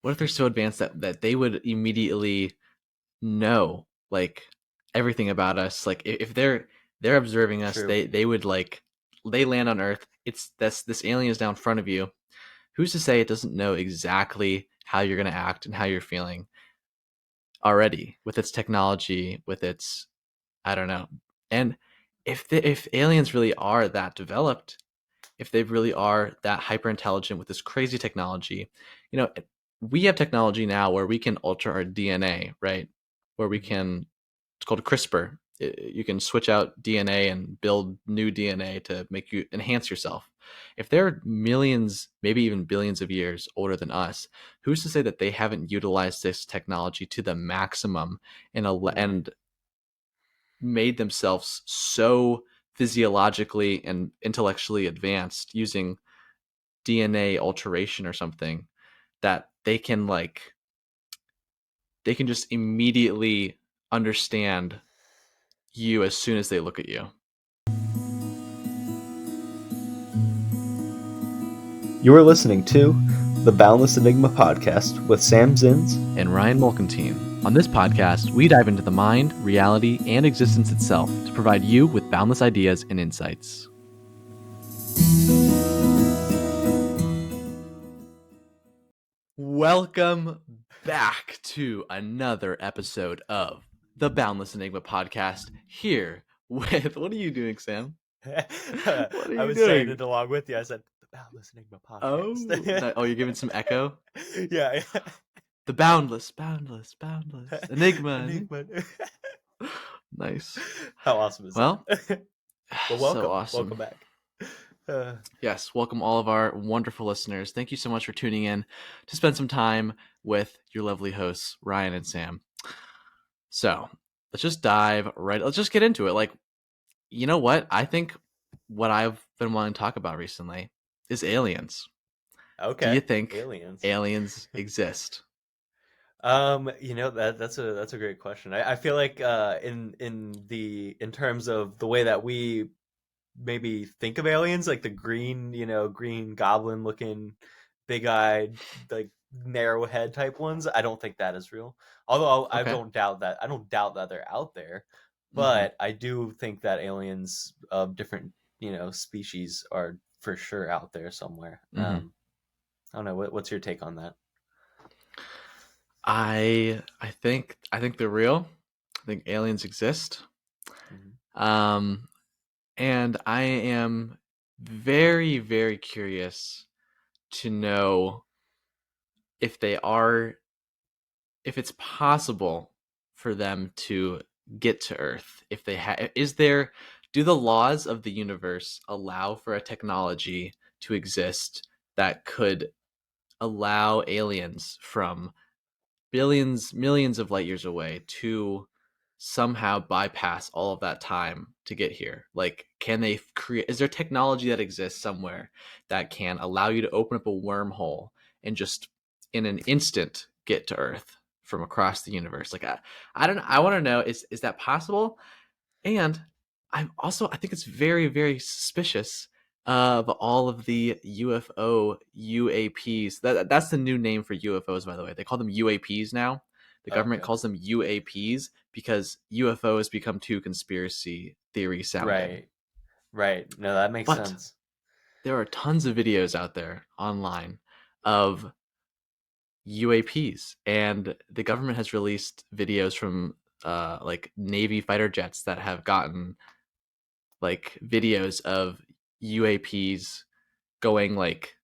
what if they're so advanced that they would immediately know like everything about us? Like if they're observing us, True. they would like they land on Earth. It's this alien is down in front of you. Who's to say it doesn't know exactly how you're gonna act and how you're feeling already with its technology, with its I don't know. And if aliens really are that developed, if they really are that hyper intelligent with this crazy technology, you know, we have technology now where we can alter our DNA, right? Where we Mhm. can, it's called CRISPR. You can switch out DNA and build new DNA to make you enhance yourself. If they're millions, maybe even billions of years older than us, who's to say that they haven't utilized this technology to the maximum Right. and made themselves so physiologically and intellectually advanced using DNA alteration or something that they can just immediately understand you as soon as they look at you. You are listening to the Boundless Enigma podcast with Sam Zins And Ryan Mulkentine. On this podcast, we dive into the mind, reality, and existence itself to provide you with boundless ideas and insights. Welcome back to another episode of the Boundless Enigma podcast. Here with, what are you doing, Sam? What are I you was saying doing? it along with you. I said the Boundless Enigma Oh, podcast. oh, you're giving some echo. Yeah. The boundless enigma. Enigma. Nice. How awesome is Well, that? Well, so welcome awesome. back. Uh, Yes, welcome all of our wonderful listeners. Thank you so much for tuning in to spend some time with your lovely hosts, Ryan and Sam. So let's just dive right. Let's just get into it. Like, you know what? I think what I've been wanting to talk about recently is aliens. Do you okay, think aliens. aliens exist? That's a great question. I feel like in terms of the way that we maybe think of aliens, like the green, green goblin looking, big-eyed, like narrow head type ones. I don't think that is real. Although I Okay. don't doubt that. I don't doubt that they're out there, Mm-hmm. but I do think that aliens of different, species are for sure out there somewhere. Mm-hmm. I don't know. What's your take on that? I think they're real. I think aliens exist. Mhm. Um, and I am very, very curious to know if they are, if it's possible for them to get to Earth. If they is there, do the laws of the universe allow for a technology to exist that could allow aliens from billions, millions of light years away to somehow bypass all of that time to get here? Like, can they create, is there technology that exists somewhere that can allow you to open up a wormhole and just in an instant get to Earth from across the universe? Like, I don't know. I want to know, is that possible? And I think it's very, very suspicious of all of the UFO UAPs. That's the new name for UFOs, by the way. They call them UAPs now. The government Okay. calls them UAPs because UFO has become too conspiracy theory sounding. Right. Right. No, that makes But sense. there are tons of videos out there online of UAPs, and the government has released videos from like Navy fighter jets that have gotten like videos of UAPs going like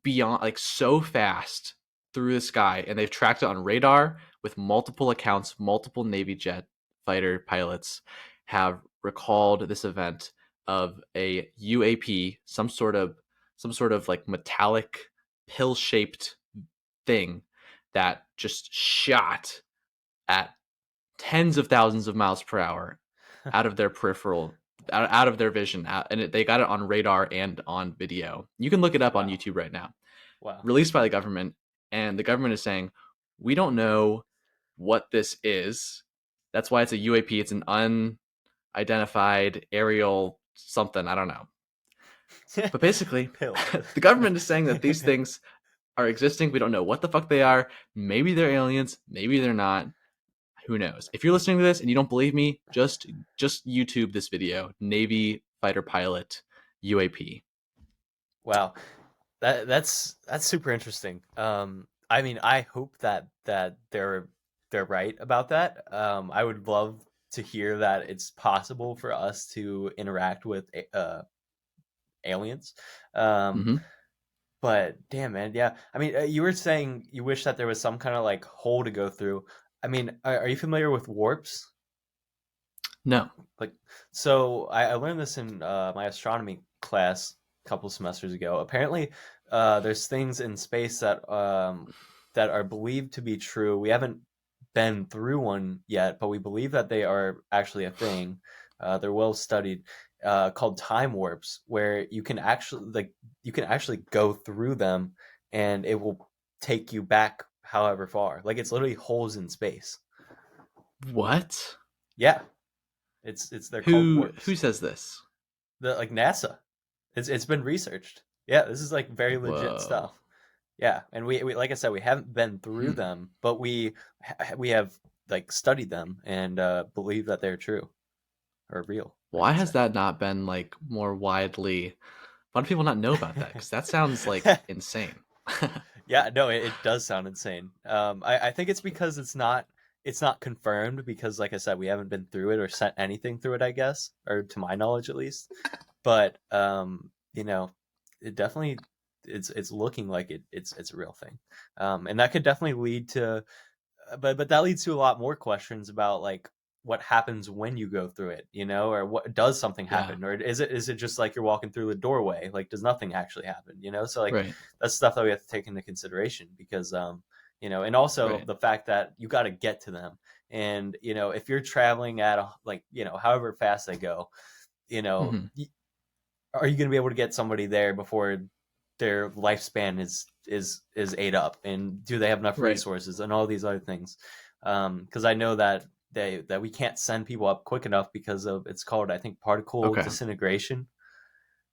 beyond, like so fast through the sky, and they've tracked it on radar with multiple accounts. Multiple Navy jet fighter pilots have recalled this event of a UAP, some sort of like metallic pill-shaped thing that just shot at tens of thousands of miles per hour out of their peripheral, out of their vision, they got it on radar and on video. You can look it up on Wow. YouTube right now. Wow. Released by the government, and the government is saying we don't know what this is. That's why it's a UAP. It's an unidentified aerial something. I don't know. But basically, Pill. the government is saying that these things are existing. We don't know what the fuck they are. Maybe they're aliens. Maybe they're not. Who knows? If you're listening to this and you don't believe me, just YouTube this video. Navy fighter pilot UAP. Wow, that's super interesting. I mean, I hope that they're right about that. I would love to hear that it's possible for us to interact with aliens. Um, Mm-hmm. but damn, man, yeah. I mean, you were saying you wish that there was some kind of like hole to go through. I mean, are you familiar with warps? No. Like, so I learned this in my astronomy class a couple semesters ago. Apparently, there's things in space that are believed to be true. We haven't been through one yet, but we believe that they are actually a thing. They're well studied, called time warps, where you can actually go through them, and it will take you back however far. Like it's literally holes in space. What? Yeah, it's they're called Who warps. says this? The like NASA. It's been researched. Yeah, this is like very legit Whoa. stuff. Yeah, and we like I said, we haven't been through Hmm. them, but we have like studied them and believe that they're true or real, I Why should say. has that not been like more widely? Why do people not know about that? Because that sounds like insane. Yeah, no, it does sound insane. I think it's because it's not confirmed because, like I said, we haven't been through it or sent anything through it, I guess, or to my knowledge at least. But you know, it definitely it's looking like it's a real thing, and that could definitely lead to but that leads to a lot more questions about like what happens when you go through it, you know, or what does something Yeah. happen, or is it just like you're walking through a doorway, like does nothing actually happen, you know? So like Right. that's stuff that we have to take into consideration because you know, and also Right. the fact that you got to get to them, and you know, if you're traveling at a, like you know however fast they go, you know, Hmm. are you going to be able to get somebody there before their lifespan is ate up, and do they have enough Right. resources and all these other things, because I know that that we can't send people up quick enough because of it's called I think particle Okay. disintegration.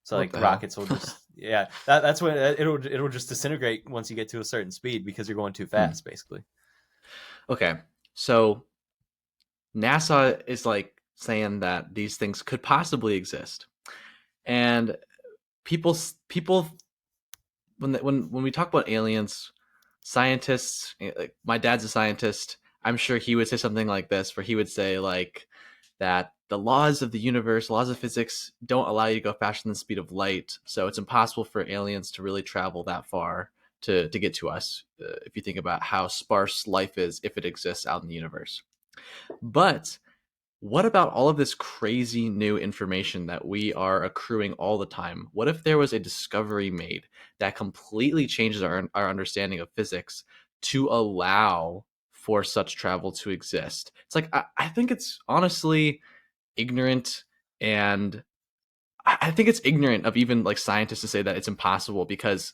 So What like the hell? rockets will just yeah that's when it'll just disintegrate once you get to a certain speed because you're going too Hmm. fast basically. Okay. So NASA is like saying that these things could possibly exist, and people when we talk about aliens, scientists, like my dad's a scientist. I'm sure he would say something like this, where he would say like that the laws of the universe, laws of physics, don't allow you to go faster than the speed of light, so it's impossible for aliens to really travel that far to get to us. If you think about how sparse life is, if it exists out in the universe, but what about all of this crazy new information that we are accruing all the time? What if there was a discovery made that completely changes our understanding of physics to allow for such travel to exist? It's like, I think it's honestly ignorant, and I think it's ignorant of even like scientists to say that it's impossible because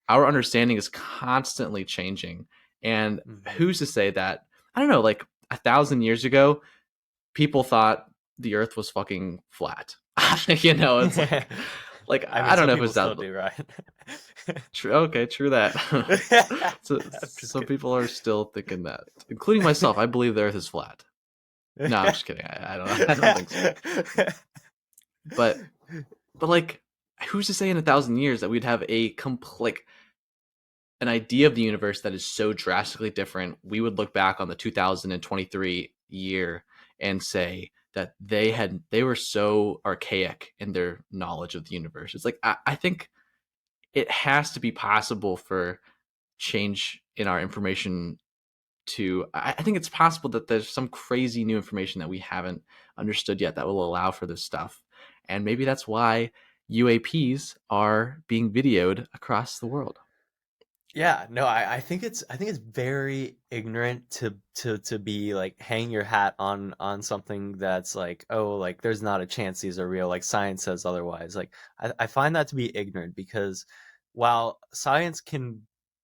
our understanding is constantly changing. And Hmm. who's to say that, I don't know, like 1,000 years ago, people thought the earth was fucking flat. It's like I mean I don't some know if people it's that still do, right? true. Okay, true that. So I'm just some people are still thinking that, including myself. I believe the earth is flat. No, I'm just kidding. I don't know. I don't think so. kidding. But like, who's to say in 1,000 years that we'd have a complete an idea of the universe that is so drastically different? We would look back on the 2023 year and say that they were so archaic in their knowledge of the universe. It's like I think it has to be possible for change in our information to I think it's possible that there's some crazy new information that we haven't understood yet that will allow for this stuff. And maybe that's why UAPs are being videoed across the world. Yeah, no, I think it's very ignorant to be like hang your hat on something that's like, oh, like there's not a chance these are real, like science says otherwise. Like I find that to be ignorant because while science can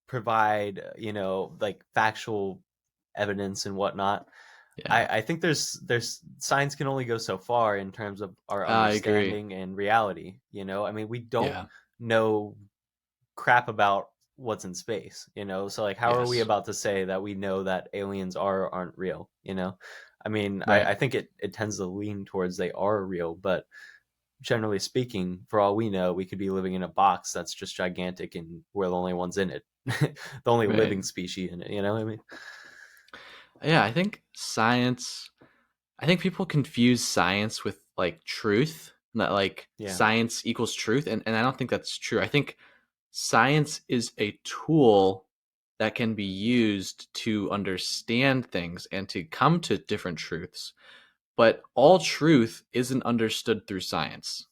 provide, you know, like factual evidence and whatnot, Yeah, I think there's science can only go so far in terms of our I agree. understanding and reality, you know? I mean, we don't Yeah. know crap about what's in space, you know? So like, how are we Yes. about to say that we know that aliens are or aren't real, you know? I mean, Right. I think it tends to lean towards they are real, but generally speaking, for all we know, we could be living in a box that's just gigantic and we're the only ones in it. The only Right. living species in it, you know what I mean? Yeah, I think people confuse science with like truth, that like Yeah, science equals truth, and I don't think that's true. I think science is a tool that can be used to understand things and to come to different truths. But all truth isn't understood through science,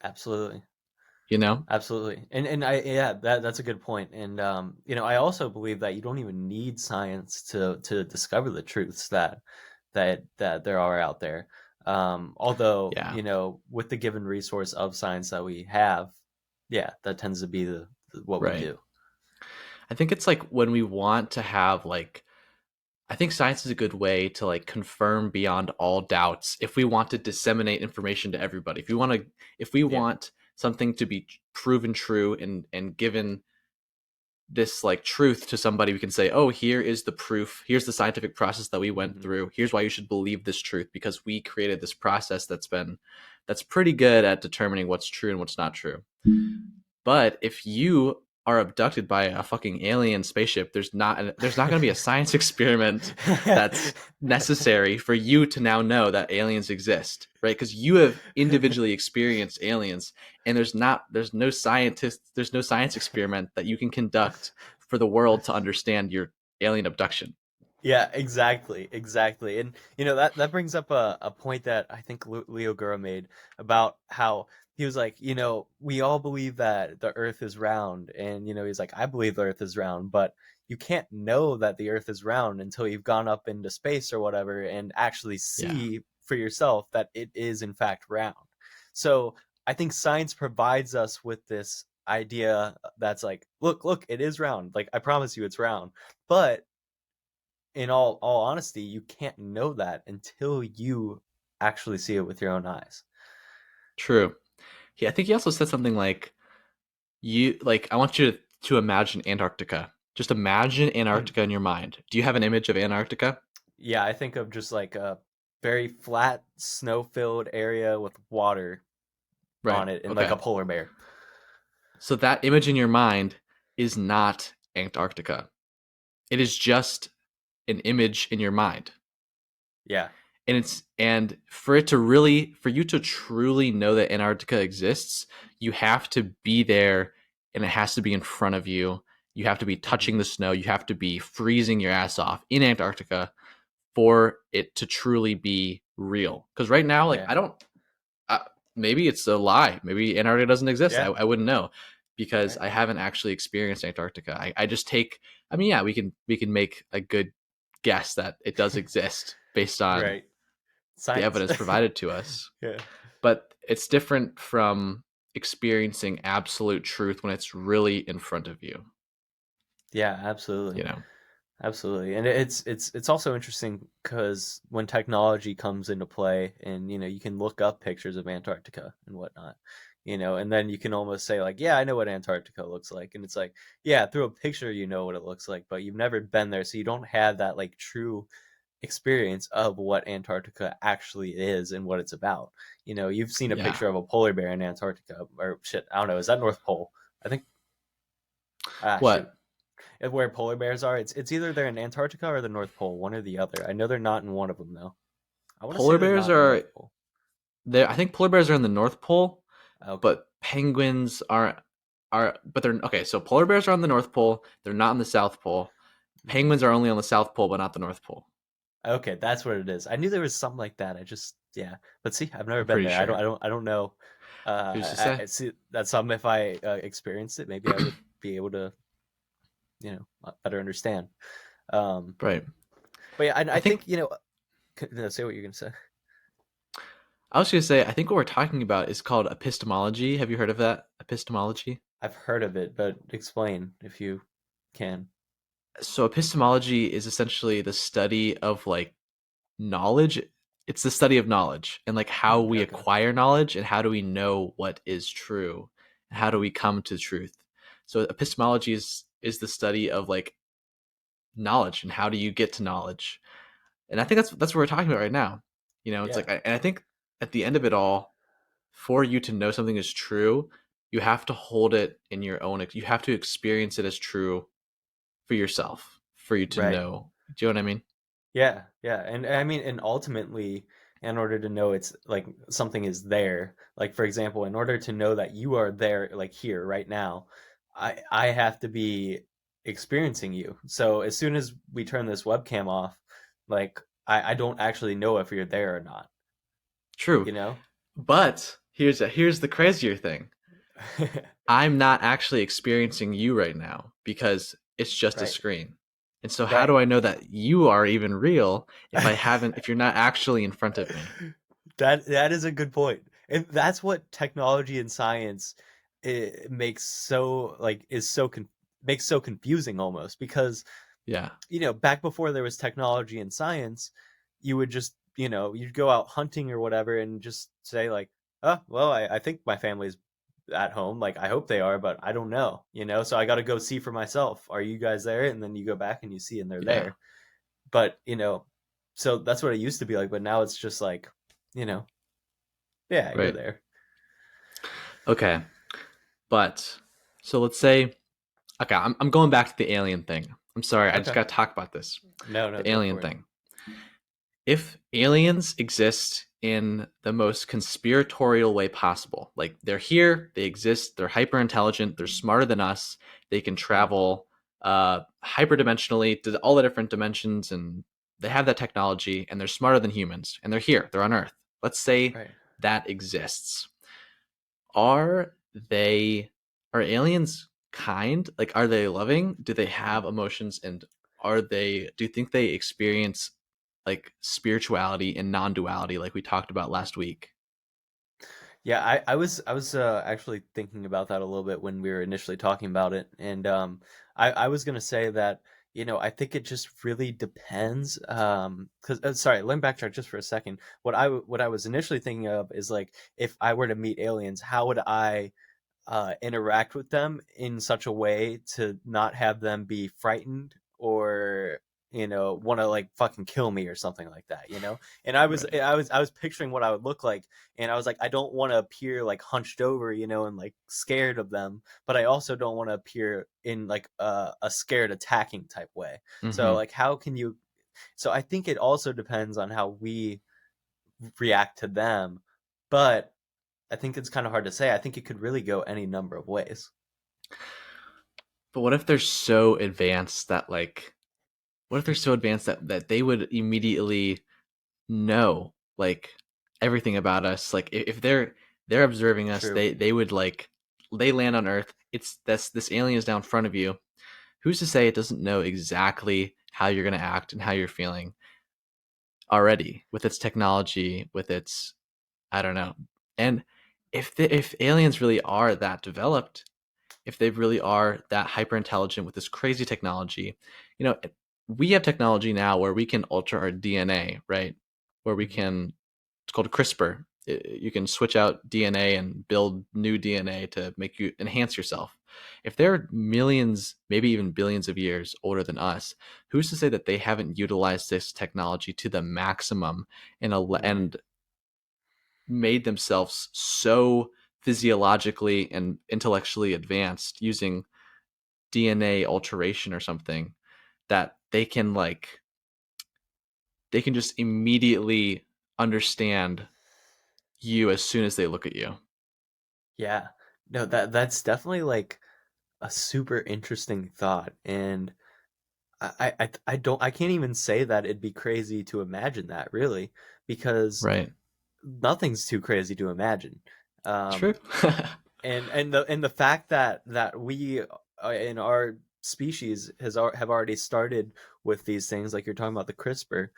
absolutely. you know? Absolutely. And I yeah, that's a good point. And you know, I also believe that you don't even need science to discover the truths that there are out there. Although, Yeah, you know, with the given resource of science that we have, yeah, that tends to be what we right. do. I think it's like when we want to have like I think science is a good way to like confirm beyond all doubts if we want to disseminate information to everybody. If we Yeah. want something to be proven true and given this like truth to somebody, we can say, "Oh, here is the proof. Here's the scientific process that we went Hmm. through. Here's why you should believe this truth because we created this process that's pretty good at determining what's true and what's not true." But if you are abducted by a fucking alien spaceship, there's not going to be a science experiment that's necessary for you to now know that aliens exist, right? Because you have individually experienced aliens, and there's no science experiment that you can conduct for the world to understand your alien abduction. Yeah, exactly, exactly. And you know that brings up a point that I think Leo Gura made about how he was like, you know, we all believe that the Earth is round, and you know, he's like, I believe the Earth is round, but you can't know that the Earth is round until you've gone up into space or whatever and actually Yeah, see for yourself that it is in fact round. So I think science provides us with this idea that's like, look, it is round. Like I promise you, it's round, but in all honesty, you can't know that until you actually see it with your own eyes. true. Yeah, I think he also said something like I want you to imagine Antarctica. Just imagine Mm. Antarctica in your mind. Do you have an image of Antarctica? Yeah, I think of just like a very flat, snow-filled area with water Right. on it and like Okay. a polar bear. So that image in your mind is not Antarctica. It is just an image in your mind. Yeah. And for you to truly know that Antarctica exists, you have to be there and it has to be in front of you. You have to be Hmm. touching the snow. You have to be freezing your ass off in Antarctica for it to truly be real. Because right now, like Yeah. I don't. Uh, Maybe it's a lie. Maybe Antarctica doesn't exist. Yeah. I wouldn't know because Right. I haven't actually experienced Antarctica. I just take. I mean, yeah, we can make a good guess that it does exist based on Right. the Science. evidence provided to us. Yeah. But it's different from experiencing absolute truth when it's really in front of you. Yeah, absolutely. You know. Absolutely. And it's also interesting because when technology comes into play and you know you can look up pictures of Antarctica and whatnot, you know, and then you can almost say like, yeah, I know what Antarctica looks like. And it's like, yeah, through a picture you know what it looks like, but you've never been there, so you don't have that like true experience of what Antarctica actually is and what it's about. You know, you've seen a Yeah. picture of a polar bear in Antarctica or shit, I don't know, is that North Pole? I think shoot. What Where polar bears are. It's either they're in Antarctica or the North Pole, one or the other. I know they're not in one of them though. I want to say polar they're bears not in the are North Pole. there? I think polar bears are in the North Pole, Okay. but penguins are but they're okay. So polar bears are on the North Pole. They're not on the South Pole. Hmm. Penguins are only on the South Pole, but not the North Pole. Okay, that's what it is. I knew there was something like that. I just yeah, but see, I've never I'm been pretty there. sure. I don't know. Who's to say? See, that's something. If I experienced it, maybe I would be able to, you know, better understand. Um, Right. but yeah, I I think think you know. No, say what you're gonna say. I was going to say I think what we're talking about is called epistemology. Have you heard of that? Epistemology. I've heard of it, but explain if you can. So epistemology is essentially the study of like knowledge. It's the study of knowledge and like how Mm, we okay. acquire knowledge and how do we know what is true and how do we come to truth. So epistemology is is the study of like knowledge and how do you get to knowledge. And I think that's what we're talking about right now. It's Yeah. like, and I think at the end of it all, for you to know something is true, you have to hold it in your own. You have to experience it as true for yourself, for you to Right. know. Do you know what I mean? Yeah, yeah. And I mean, and ultimately, in order to know it's like something is there, like for example, in order to know that you are there, like here right now, I have to be experiencing you. So as soon as we turn this webcam off, like I don't actually know if you're there or not, True. you know? But here's the crazier thing. I'm not actually experiencing you right now because it's just a Right. screen. And so how do Right. I know that you are even real if you're not actually in front of me? That is a good point. And that's what technology and science makes so like is so makes so confusing almost because Yeah. back before there was technology and science, you would just, you'd go out hunting or whatever and just say like, oh, well, I think my family's at home. Like, I hope they are, but I don't know, so I got to go see for myself. Are you guys there? And then you go back and you see and they're Yeah. there. But, so that's what it used to be like. But now it's just like, you know, yeah, you're Right. there. Okay. But so let's say, okay, I'm going back to the alien thing. I'm sorry, I just Okay. got to talk about this. No, The go alien for it. thing. If aliens exist in the most conspiratorial way possible, like they're here, they exist, they're hyper intelligent, they're smarter than us, they can travel hyperdimensionally to all the different dimensions, and they have that technology, and they're smarter than humans, and they're here, they're on Earth. Let's say Right. that exists. Are they are aliens kind? Like, are they loving? Do they have emotions? And do you think they experience like spirituality and non-duality like we talked about last week? Yeah, I was actually thinking about that a little bit when we were initially talking about it, and I was gonna say that I think it just really depends. Because sorry, let me backtrack just for a second. What I was initially thinking of is like if I were to meet aliens, how would I interact with them in such a way to not have them be frightened or want to like fucking kill me or something like that. And I was Right. I was I was picturing what I would look like, and I was like, I don't want to appear like hunched over, and like scared of them, but I also don't want to appear in like a scared attacking type way. So Mm-hmm. like how can you so I think it also depends on how we react to them, but I think it's kind of hard to say. I think it could really go any number of ways. But what if they're so advanced that like what if they're so advanced that they would immediately know like everything about us? Like if they're observing us, True. they would like they land on Earth. This alien is down in front of you. Who's to say it doesn't know exactly how you're going to act and how you're feeling already with its technology, with its, I don't know. And if aliens really are that developed, if they really are that hyper intelligent with this crazy technology, you know, we have technology now where we can alter our DNA, right? Where we Mhm. can, it's called CRISPR. You can switch out DNA and build new DNA to make you enhance yourself. If they're millions, maybe even billions of years older than us, who's to say that they haven't utilized this technology to the maximum Right. and made themselves so physiologically and intellectually advanced using DNA alteration or something that they can just immediately understand you as soon as they look at you. Yeah. No, that's definitely like a super interesting thought, and I can't even say that it'd be crazy to imagine that really, because Right. nothing's too crazy to imagine. True. Um, and the fact that we in our species have already started with these things like you're talking about the CRISPR.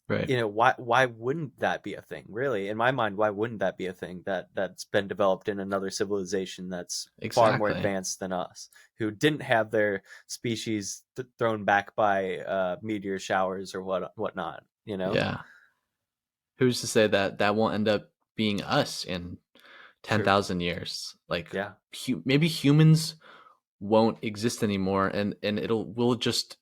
Right. Why wouldn't that be a thing, really? In my mind, why wouldn't that be a thing that's been developed in another civilization that's far more Exactly. advanced than us, who didn't have their species thrown back by meteor showers or whatnot? Yeah. Who's to say that that won't end up being us in True. 10,000 years? Like Yeah. maybe humans won't exist anymore, and will just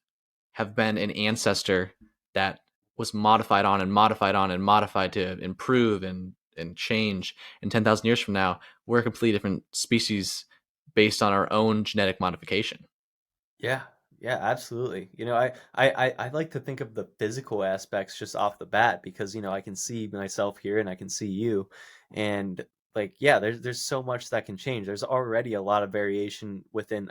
have been an ancestor that was modified on and modified on and modified to improve and change. And 10,000 years from now, we're a completely different species based on our own genetic modification. Yeah, yeah, absolutely. I like to think of the physical aspects just off the bat because, I can see myself here and I can see you. And like, yeah, there's so much that can change. There's already a lot of variation within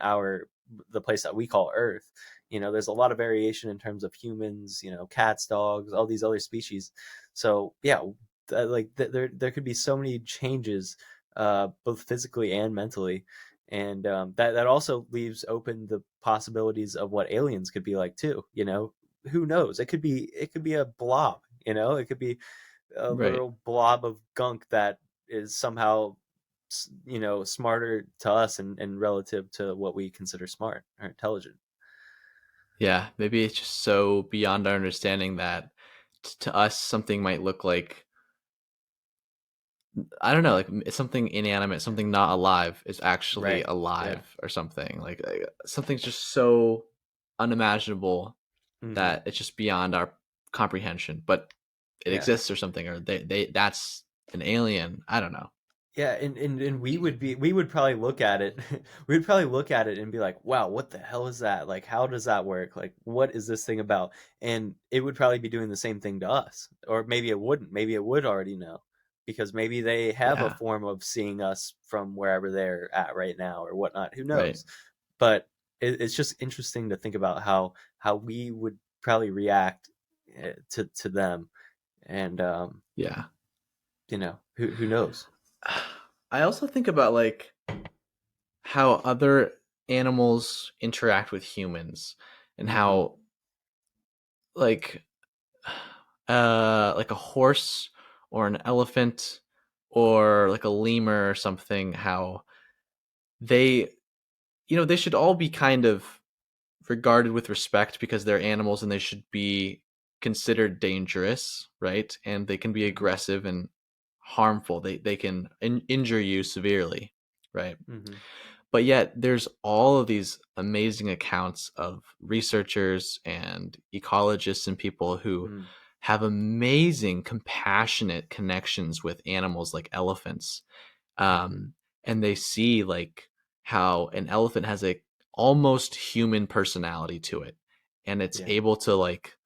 the place that we call Earth. There's a lot of variation in terms of humans, cats, dogs, all these other species. So yeah, there could be so many changes, both physically and mentally, and that also leaves open the possibilities of what aliens could be like too. Who knows? It could be a blob. It could be a Right. literal blob of gunk that is somehow smarter to us and relative to what we consider smart or intelligent. Yeah, maybe it's just so beyond our understanding that to us something might look like, I don't know, like something inanimate, something not alive is actually Right. Yeah. alive or something. Like something's just so unimaginable Hmm. that it's just beyond our comprehension, but it Yeah. exists or something, or they that's an alien. I don't know. Yeah, and we would probably look at it we would probably look at it and be like, wow, what the hell is that? Like, how does that work? Like, what is this thing about? And it would probably be doing the same thing to us. Or maybe it wouldn't. Maybe it would already know. Because maybe they have a Yeah, form of seeing us from wherever they're at right now or whatnot. Who right. knows? But it's just interesting to think about how we would probably react to them. And Yeah. who knows? I also think about like how other animals interact with humans and Hmm. how like like a horse or an elephant or like a lemur or something, how they they should all be kind of regarded with respect because they're animals and they should be considered dangerous, right? And they can be Hmm. aggressive and harmful. They can injure you severely, right? Hmm. But yet there's all of these amazing accounts of researchers and ecologists and people who Mm. have amazing compassionate connections with animals like elephants, Mhm. um, and they see like how an elephant has a almost human personality to it, and it's Yeah. able to like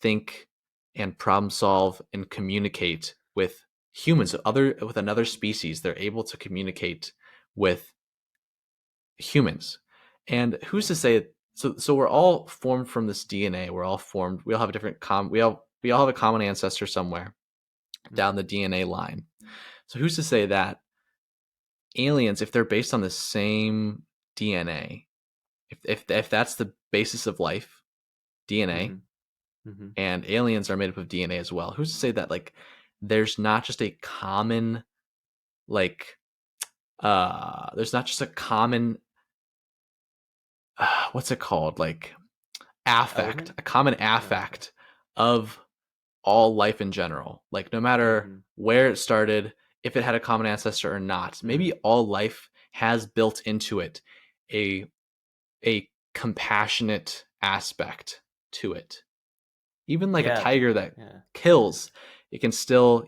think and problem solve and communicate with humans, other with another species. They're able to communicate with humans. And who's Yeah. to say, so we're all formed from this DNA. We're all formed, we all have a different we all have a common ancestor somewhere down the Mhm. DNA line. So who's to say that aliens, if they're based on the same DNA, if that's the basis of life, DNA, Mhm. Mhm. and aliens are made up of DNA as well, who's to say that like there's not just a common like there's not just a common what's it called, like affect, Element? a common Oh, okay. affect of all life in general. Like no matter Mhm. where it started, if it had a common ancestor or not, maybe Mm. all life has built into it a a compassionate aspect to it. Even like a Yeah. tiger that Yeah. kills, it can still,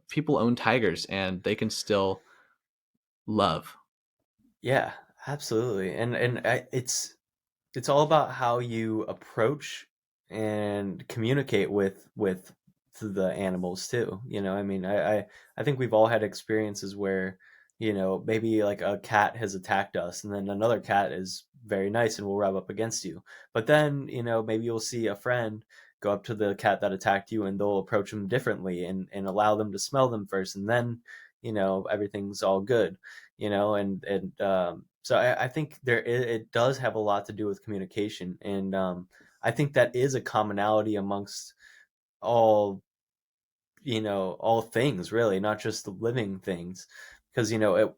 people own tigers and they can still love. Yeah. Absolutely. It's all about how you approach and communicate with the animals too. I mean, I think we've all had experiences where, maybe like a cat has attacked us and then another cat is very nice and will rub up against you. But then, maybe you'll see a friend go up to the cat that attacked you and they'll approach them differently and allow them to smell them first and then, everything's all good. So I think it does have a lot to do with communication, and I think that is a commonality amongst all all things really, not just the living things, because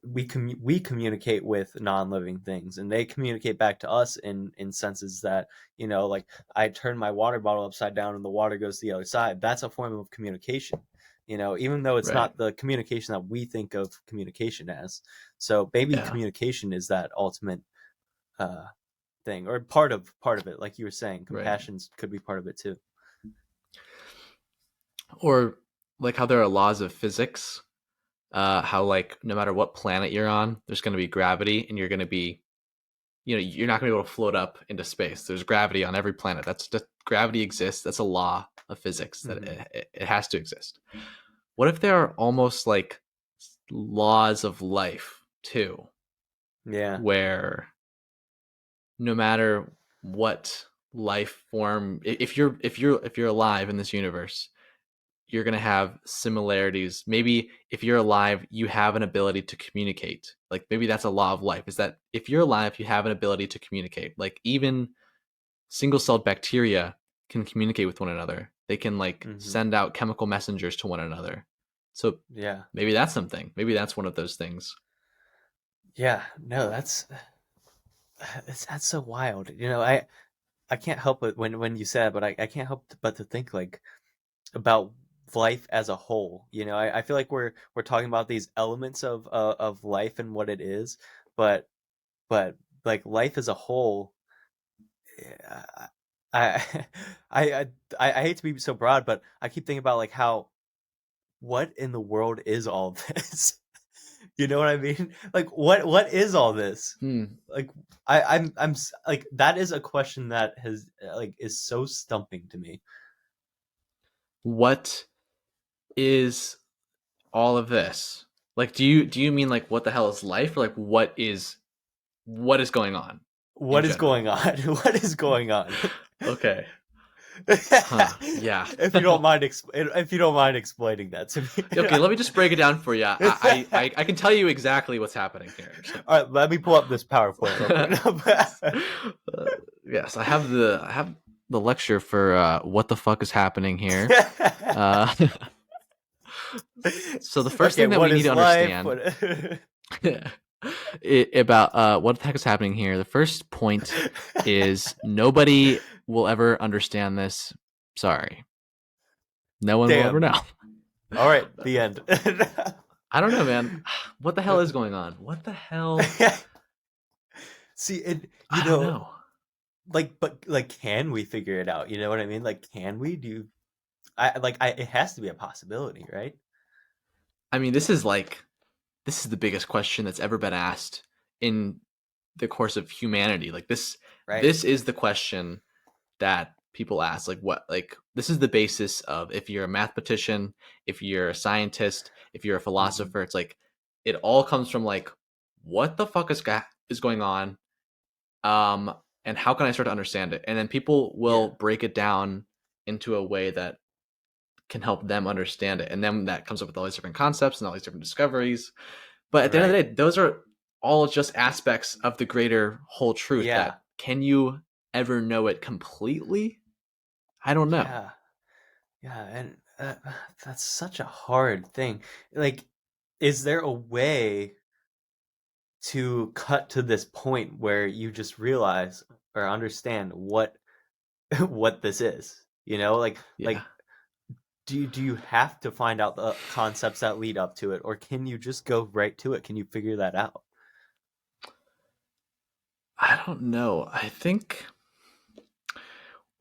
we communicate with non-living things, and they communicate back to us in senses that like I turn my water bottle upside down and the water goes to the other side. That's a form of communication. Even though it's Right. not the communication that we think of communication as. So maybe Yeah. communication is that ultimate thing, or part of it, like you were saying, Right. compassion could be part of it too. Or like how there are laws of physics, how like no matter what planet you're on, there's going to be gravity, and you're going to be, you're not going to be able to float up into space. There's gravity on every planet. That's just, gravity exists. That's a law of physics that Hmm. it has to exist. What if there are almost like laws of life too, Yeah. where no matter what life form, if you're alive in this universe, you're going to have similarities. Maybe if you're alive, you have an ability to communicate. Like maybe that's a law of life, is that if you're alive, you have an ability to communicate. Like even single-celled bacteria can communicate with one another. They can like Hmm. send out chemical messengers to one another. So Yeah. maybe that's something. Maybe that's one of those things. Yeah. No, that's so wild. I can't help but when you said, but I can't help but to think like about life as a whole. I feel like we're talking about these elements of life and what it is, but but like life as a whole, yeah, I I I hate to be so broad, but I keep thinking about like how what in the world is all this? You know what I mean? Like what is all this? Hmm. Like like that is a question that has like is so stumping to me. What is all of this? Like do you mean like what the hell is life, or like what is going on in What is general? going on? What is going on? Okay. Huh. Yeah. If you don't mind explaining that to me. Okay, let me just break it down for you. I can tell you exactly what's happening here. So, All right, let me pull up this PowerPoint real yes, quick. yes, I have the lecture for what the fuck is happening here. Uh, so the first Okay, thing that what we need is to life? understand What... about what the heck is happening here. The first point is nobody will ever understand this. Sorry, no one will ever Damn. know. All right, the end. I don't know, man. What the hell is going on? What the hell? See, and I don't know. but like, can we figure it out? You know what I mean? Like, can we do? It has to be a possibility, right? I mean, this is the biggest question that's ever been asked in the course of humanity. Like this Right. this is the question that people ask. Like what, like this is the basis of, if you're a mathematician, if you're a scientist, if you're a Hmm. philosopher, it's like it all comes from like what the fuck is going on, um and how can I start to understand it? And then people will Yeah. break it down into a way that can help them understand it. And then that comes up with all these different concepts and all these different discoveries. But at the end of Right. the day, those are all just aspects of the greater whole truth, Yeah. that can you ever know it completely? I don't know. Yeah. Yeah. And that's such a hard thing. Like, is there a way to cut to this point where you just realize or understand what what this is? Yeah. Like do you have to find out the concepts that lead up to it, or can you just go right to it? Can you figure that out? I don't know. I think,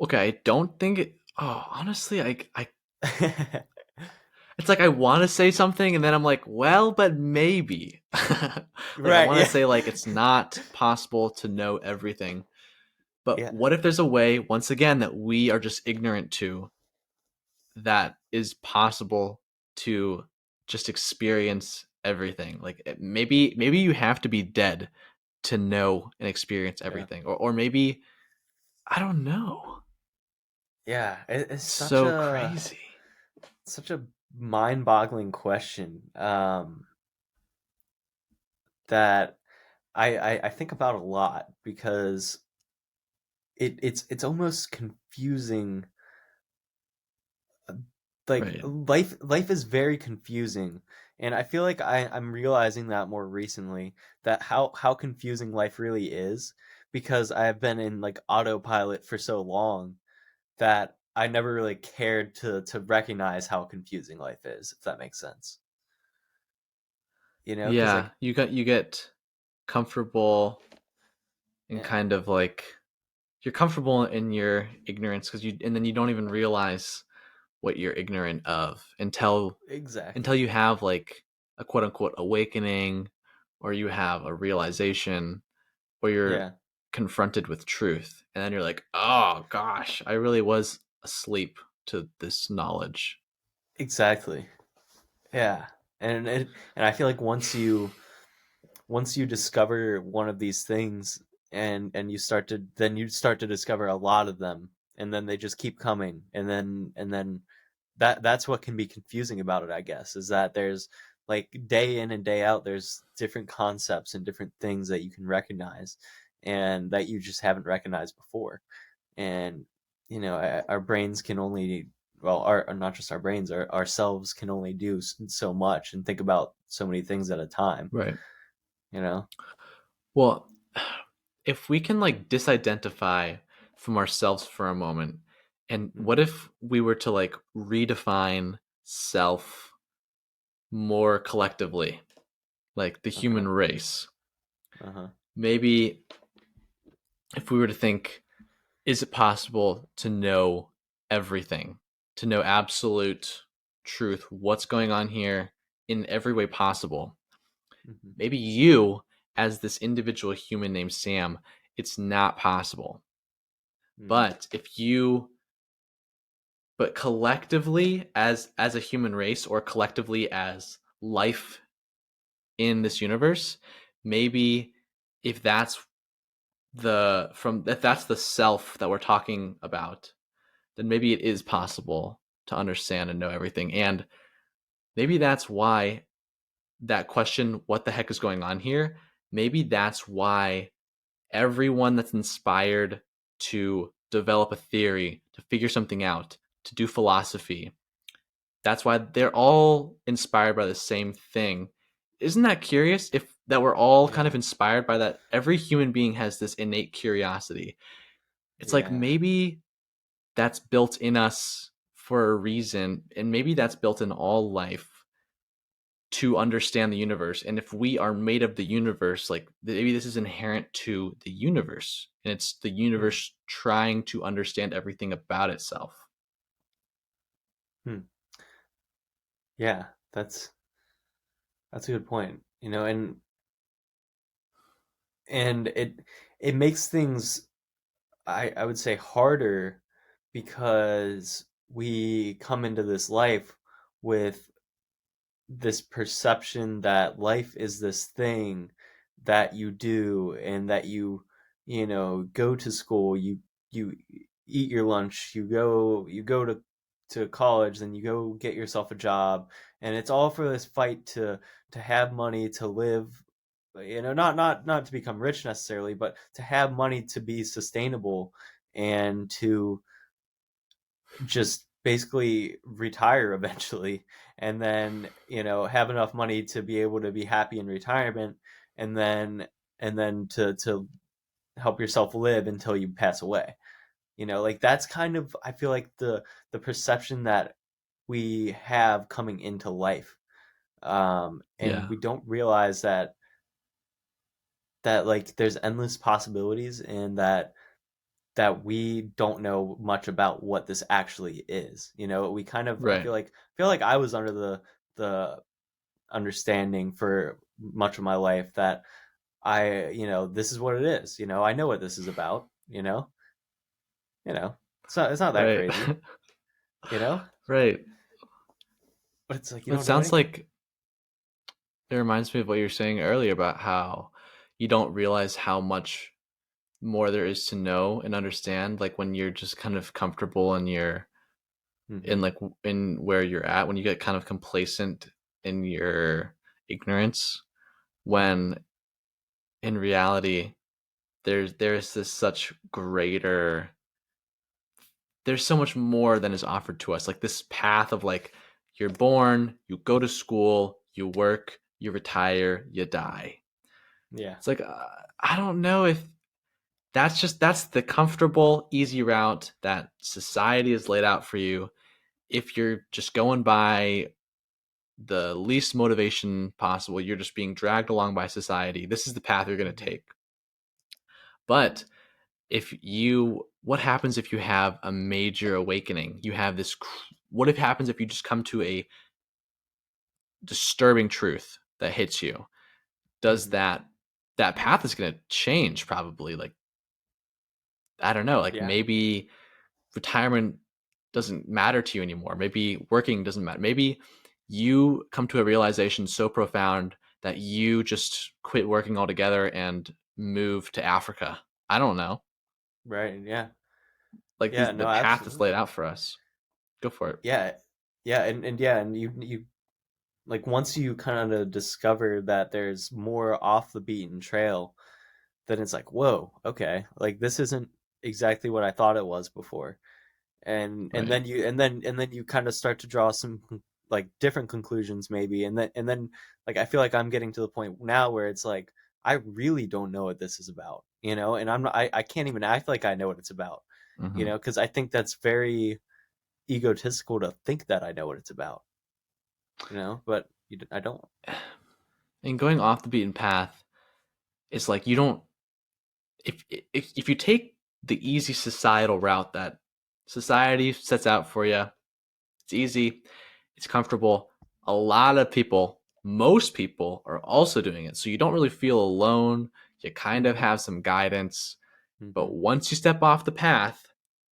okay, I don't think it, oh, honestly, I it's like I want to say something and then I'm like, well, but maybe. Like I Right, want to yeah. say like it's not possible to know everything. But Yeah. what if there's a way, once again, that we are just ignorant to, that is possible to just experience everything? Like maybe you have to be dead to know and experience Yeah. everything, or maybe I don't know. Yeah, it's It's so crazy. such a mind-boggling question, that I think about a lot because it's almost confusing. Like Right. life is very confusing, and I feel like I'm realizing that more recently, that how confusing life really is, because I've been in like autopilot for so long that I never really cared to recognize how confusing life is, if that makes sense. Because Yeah, like you get comfortable and Yeah, kind of like you're comfortable in your ignorance and then you don't even realize what you're ignorant of until exactly. you have like a quote unquote awakening, or you have a realization, or you're Yeah, confronted with truth, and then you're like, oh gosh, I really was asleep to this knowledge. exactly. Yeah. And I feel like once you discover one of these things and you start to discover a lot of them, and then they just keep coming, and then that's what can be confusing about it, I guess, is that there's like day in and day out there's different concepts and different things that you can recognize and that you just haven't recognized before. And our brains can only, well, our not just our brains, ourselves can only do so much and think about so many things at a time, Right. you know. Well, if we can like disidentify from ourselves for a moment, and what Hmm. if we were to like redefine self more collectively, like the Okay. human race? Uh-huh. Maybe if we were to think, is it possible to know everything, to know absolute truth, what's going on here in every way possible? Hmm. Maybe you, as this individual human named Sam, it's not possible. Hmm. But but collectively as a human race, or collectively as life in this universe, maybe if that's if that's the self that we're talking about, then maybe it is possible to understand and know everything. And maybe that's why that question, what the heck is going on here? Maybe that's why everyone that's inspired to develop a theory, to figure something out, to do philosophy, that's why they're all inspired by the same thing. Isn't that curious? If that we're all kind of Yeah. inspired by that, every human being has this innate curiosity. It's like Yeah. maybe that's built in us for a reason, and maybe that's built in all life to understand the universe. And if we are made of the universe, like maybe this is inherent to the universe, and it's the Hmm. universe trying to understand everything about itself. Hmm. Yeah, that's a good point. And it makes things, I would say, harder because we come into this life with this perception that life is this thing that you do, and that go to school, you eat your lunch, you go to college, then you go get yourself a job, and it's all for this fight to have money to live, not to become rich necessarily, but to have money to be sustainable and to just basically retire eventually, and then have enough money to be able to be happy in retirement, and then to help yourself live until you pass away. Like that's kind of, I feel like, the perception that we have coming into life. And Yeah. we don't realize that like there's endless possibilities, and that we don't know much about what this actually is. We kind of, I Right. feel like I was under the understanding for much of my life that this is what it is. I know what this is about. You know, it's not that Right. crazy. You know, Right. but it's like you It don't know sounds anything. like it reminds me of what you were saying earlier about how you don't realize how much more there is to know and understand, like when you're just kind of comfortable and you're Hmm. in like in where you're at, when you get kind of complacent in your ignorance, Hmm. when in reality there's this such greater, there's so much more than is offered to us, like this path of like you're born, you go to school, you work, you retire, you die. Yeah. It's like I don't know if that's the comfortable easy route that society has laid out for you. If you're just going by the least motivation possible, you're just being dragged along by society, this is the path you're going to Hmm. take. But what happens if you have a major awakening? You have this, what if happens if you just come to a disturbing truth that hits you? Does Hmm. that path is going to change probably? Like, I don't know, like Yeah. maybe retirement doesn't matter to you anymore. Maybe working doesn't matter. Maybe you come to a realization so profound that you just quit working altogether and move to Africa. I don't know. Right. Yeah. Like Yeah. the No, path is laid absolutely. out for us. Go for it. Yeah. Yeah. And yeah, and you like once you kind of discover that there's more off the beaten trail, then it's like, whoa, okay, like this isn't exactly what I thought it was before. And Right. then you kind of start to draw some like different conclusions maybe, and then like I feel like I'm getting to the point now where it's like I really don't know what this is about, and I can't even act like I know what it's about, Hmm. because I think that's very egotistical to think that I know what it's about, but I don't. And going off the beaten path is like you don't if you take the easy societal route that society sets out for you, it's easy, it's comfortable. A lot of people, most people, are also doing it. So you don't really feel alone. You kind of Hmm. have some guidance. Hmm. But once you step off the path,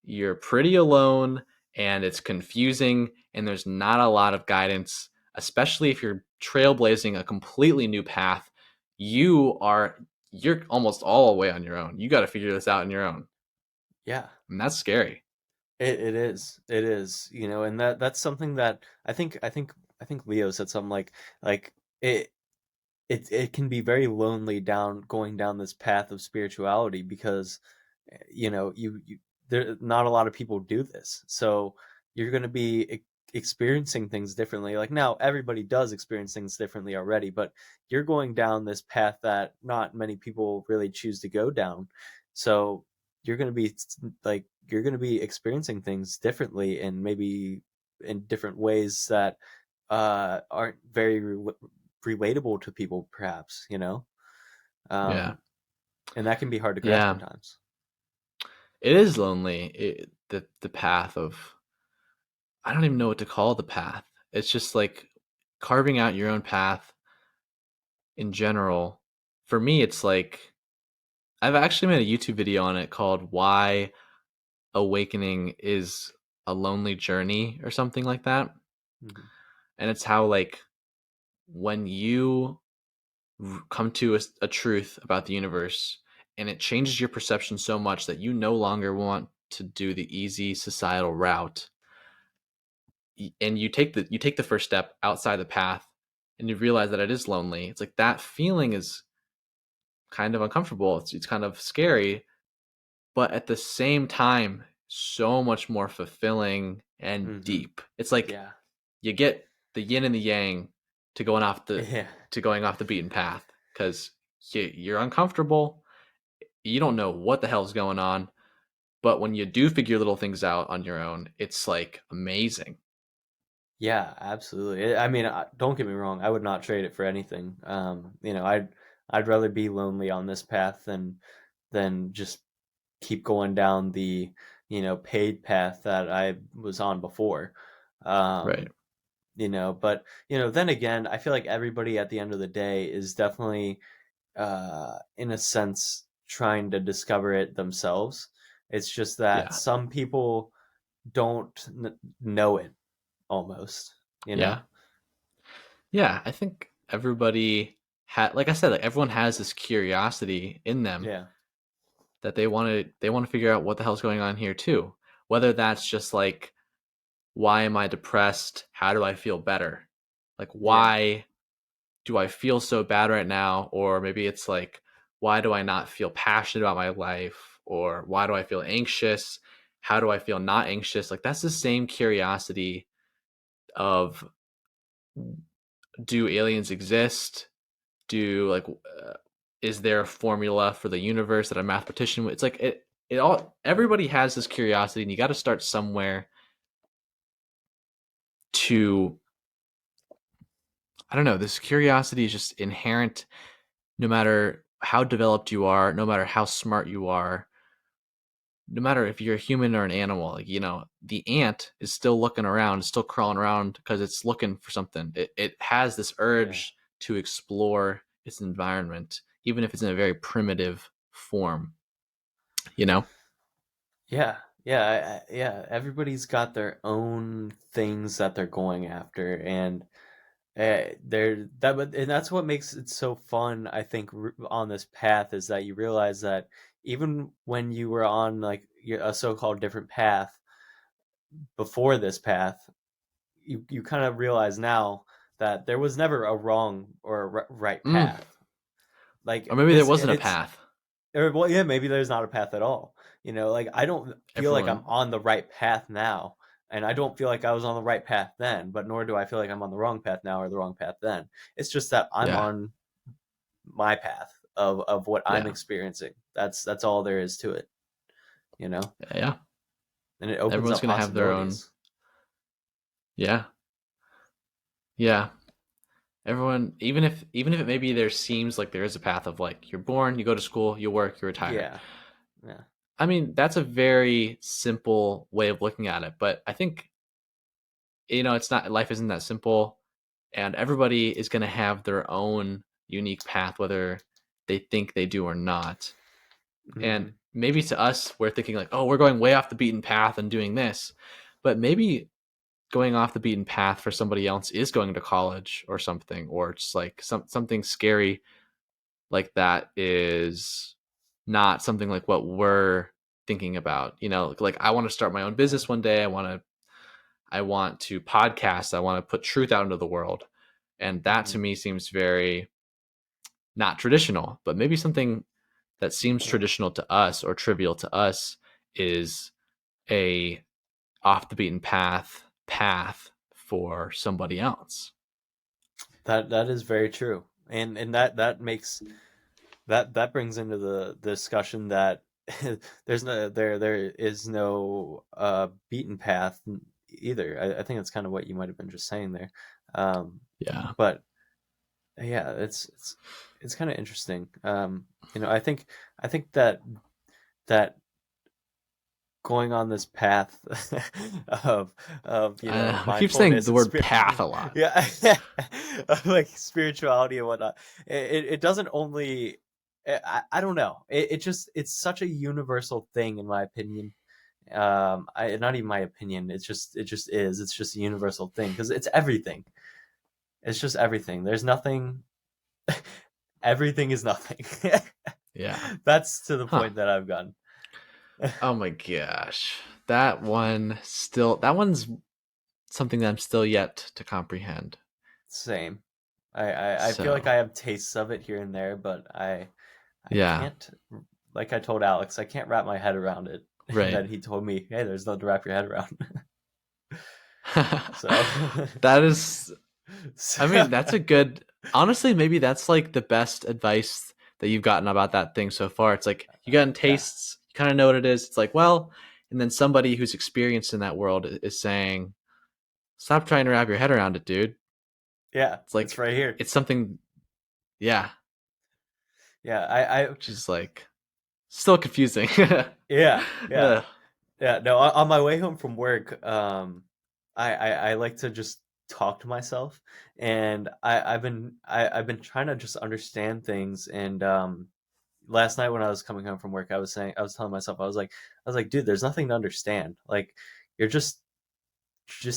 you're pretty alone and it's confusing and there's not a lot of guidance, especially if you're trailblazing a completely new path. You're almost all the way on your own. You got to figure this out on your own. Yeah. And that's scary. It is, and that's something that I think Leo said something like it it can be very lonely going down this path of spirituality because you there not a lot of people do this, so you're going to be experiencing things differently. Like now everybody does experience things differently already, but you're going down this path that not many people really choose to go down, so you're going to be you're going to be experiencing things differently and maybe in different ways that aren't very relatable to people, perhaps, Yeah. um, and that can be hard to grasp Yeah. sometimes. It is lonely. The path of, I don't even know what to call the path. It's just like carving out your own path in general. For me, it's like I've actually made a YouTube video on it called Why Awakening is a Lonely Journey or something like that. Hmm. And it's how, like, when you come to a truth about the universe and it changes your perception so much that you no longer want to do the easy societal route, and you take the first step outside the path and you realize that it is lonely. It's like that feeling is kind of uncomfortable. It's kind of scary, but at the same time so much more fulfilling and Hmm. deep. It's like Yeah. you get the yin and the yang to going off the Yeah. to going off the beaten path, because you're uncomfortable. You don't know what the hell's going on, but when you do figure little things out on your own, it's like amazing. Yeah, absolutely. I mean, don't get me wrong. I would not trade it for anything. I'd rather be lonely on this path than just keep going down the, paid path that I was on before. Right. Um, but then again, I feel like everybody at the end of the day is definitely in a sense trying to discover it themselves. It's just that Yeah. some people don't know it almost, you Yeah. know? Yeah, I think everybody like I said, like everyone has this curiosity in them Yeah. that they want to figure out what the hell's going on here too. Whether that's just like, why am I depressed? How do I feel better? Like, Yeah. why do I feel so bad right now? Or maybe it's like, why do I not feel passionate about my life? Or why do I feel anxious? How do I feel not anxious? Like, that's the same curiosity of, do aliens exist? Do like is there a formula for the universe that a mathematician it's like it all everybody has this curiosity, and you got to start somewhere to, I don't know, this curiosity is just inherent no matter how developed you are, no matter how smart you are, no matter if you're a human or an animal, like, the ant is still looking around, still crawling around because it's looking for something. It has this Yeah. urge to explore its environment, even if it's in a very primitive form, you know? Yeah, yeah. Everybody's got their own things that they're going after, and and that's what makes it so fun. I think on this path is that you realize that even when you were on like a so-called different path before this path, you kind of realize now that there was never a wrong or a right Mm. path. Like Or maybe there this, wasn't a it's path. or, well, yeah, maybe there's not a path at all. Like I don't feel like I'm Everyone, on the right path now, and I don't feel like I was on the right path then, but nor do I feel like I'm on the wrong path now or the wrong path then. It's just that I'm yeah, on my path of what I'm yeah, experiencing. That's all there is to it, you know? yeah. And it opens Everyone's up gonna have their own. possibilities. Yeah, yeah. Everyone, even if it maybe there seems like there is a path of like you're born, you go to school, you work, you retire. Yeah. Yeah. I mean, that's a very simple way of looking at it, but I think it's not, life isn't that simple, and everybody is going to have their own unique path, whether they think they do or not. And Hmm. maybe to us, we're thinking like, oh, we're going way off the beaten path and doing this, but maybe going off the beaten path for somebody else is going to college or something, or just like something scary like that is not something like what we're thinking about. Like I want to start my own Yeah. business one day. I want to podcast. I want to put truth out into the world. And that to Hmm. me seems very not traditional, but maybe something that seems Yeah. traditional to us or trivial to us is a off the beaten path for somebody else. That is very true. And that makes that brings into the discussion that there is no beaten path either. I think that's kind of what you might have been just saying there. Um, Yeah. but yeah, it's kind of interesting. I think that going on this path of I keep saying mindfulness the and word spirit, path a lot. yeah, of, like spirituality and whatnot. It doesn't only I don't know. It's such a universal thing in my opinion. I not even my opinion. It just is. It's just a universal thing because it's everything. It's just everything. There's nothing. Everything is nothing. Yeah. That's to the Huh. point that I've gotten. Oh my gosh. That one's something that I'm still yet to comprehend. Same. I feel like So, I have tastes of it here and there, but I yeah. can't, like I told Alex, I can't wrap my head around it. And Right. then he told me, hey, there's nothing to wrap your head around. So, That is, I so mean, that's a good, honestly, maybe that's like the best advice that you've gotten about that thing so far. It's like you gotten yeah, tastes, you kind of know what it is. It's like, well, and then somebody who's experienced in that world is saying, stop trying to wrap your head around it, dude. yeah, It's it's like, right here. it's something, yeah, Yeah, I which is like still confusing. yeah, yeah, Ugh. yeah. No, on my way home from work, I like to just talk to myself, and I've been trying to just understand things, and last night when I was coming home from work, I was telling myself, I was like, dude, there's nothing to understand. Like, you're just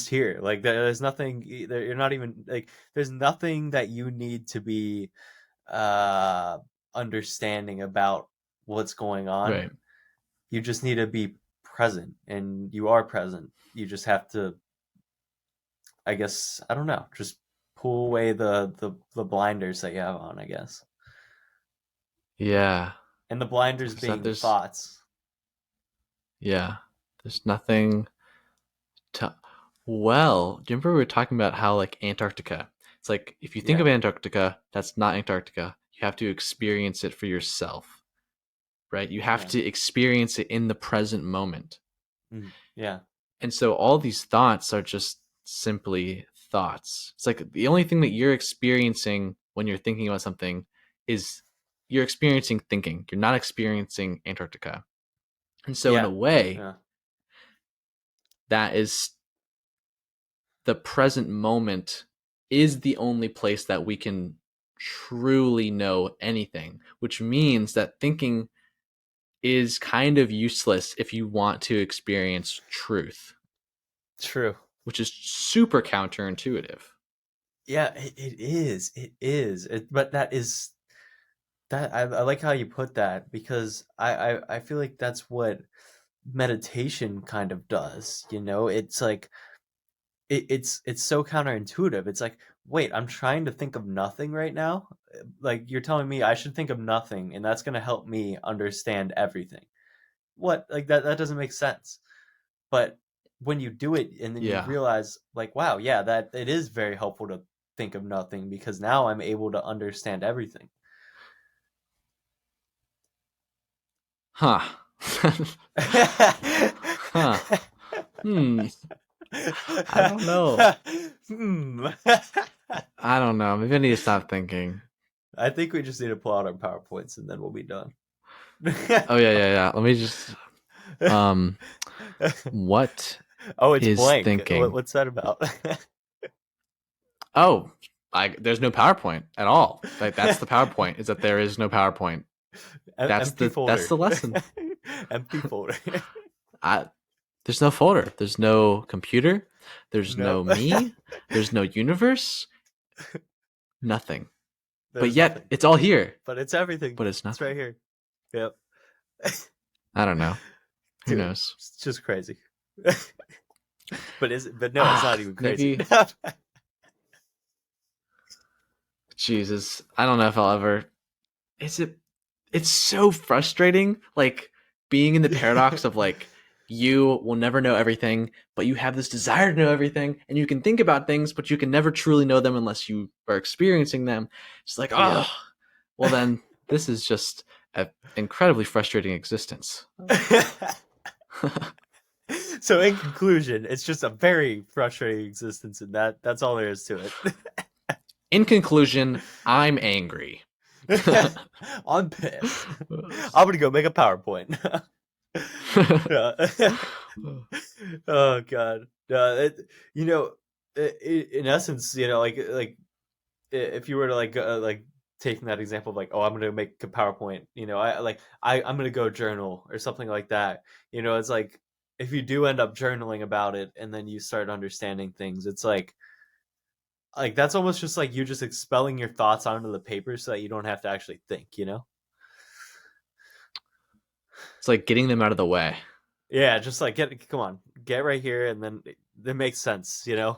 here. Like, there's nothing. You're not even like. There's nothing that you need to be uh understanding about what's going on. Right. You just need to be present, and you are present. You just have to, I guess, I don't know, just pull away the blinders that you have on, I guess. Yeah. And the blinders Because that being there's, thoughts. yeah, there's nothing to, well, do you remember we were talking about how like Antarctica, it's like if you think Yeah. of Antarctica, that's not Antarctica. You have to experience it for yourself, right? You have Yeah. to experience it in the present moment. Yeah. And so all these thoughts are just simply thoughts. It's like the only thing that you're experiencing when you're thinking about something is you're experiencing thinking. You're not experiencing Antarctica. And so in Yeah. a way, Yeah. that is the present moment is the only place that we can truly know anything, which means that thinking is kind of useless if you want to experience truth, True. which is super counterintuitive. Yeah, it is. It is. But I like how you put that, because I feel like that's what meditation kind of does. It's like it's so counterintuitive. It's like, wait, I'm trying to think of nothing right now. Like, you're telling me I should think of nothing, and that's gonna help me understand everything. What? Like, that doesn't make sense. But when you do it and then you Yeah. realize, like, wow, yeah, that it is very helpful to think of nothing, because now I'm able to understand everything. Huh. Huh. Hmm. I don't know. Hmm. I don't know. Maybe I need to stop thinking. I think we just need to pull out our PowerPoints and then we'll be done. Oh yeah. Let me just what Oh, it's is blank. thinking? What's that about? Oh, there's no PowerPoint at all. Like that's the PowerPoint, is that there is no PowerPoint. That's Empty the folder. lesson. Empty folder. I There's no folder. There's no computer. There's no Nope. me. There's no universe. Nothing. But There's yet nothing. it's all here. But it's everything. But it's It's right nothing. here. Yep. I don't know. Who Dude, knows? it's just crazy. But no, it's not even crazy. Maybe Jesus. I don't know if I'll ever. Is it? It's so frustrating. Like being in the paradox of like you will never know everything, but you have this desire to know everything, and you can think about things, but you can never truly know them unless you are experiencing them. It's like, Yeah. oh, well then this is just an incredibly frustrating existence. So in conclusion, it's just a very frustrating existence, and that's all there is to it. In conclusion, I'm angry. I'm pissed. I'm gonna go make a PowerPoint. Oh God. In essence, if you were to like taking that example of like, oh, I'm gonna make a PowerPoint, I'm gonna go journal or something like that. It's like, if you do end up journaling about it and then you start understanding things, it's like that's almost just like you just expelling your thoughts onto the paper so that you don't have to actually think. It's like getting them out of the way. Yeah, just like come on, get right here, and then it makes sense. Then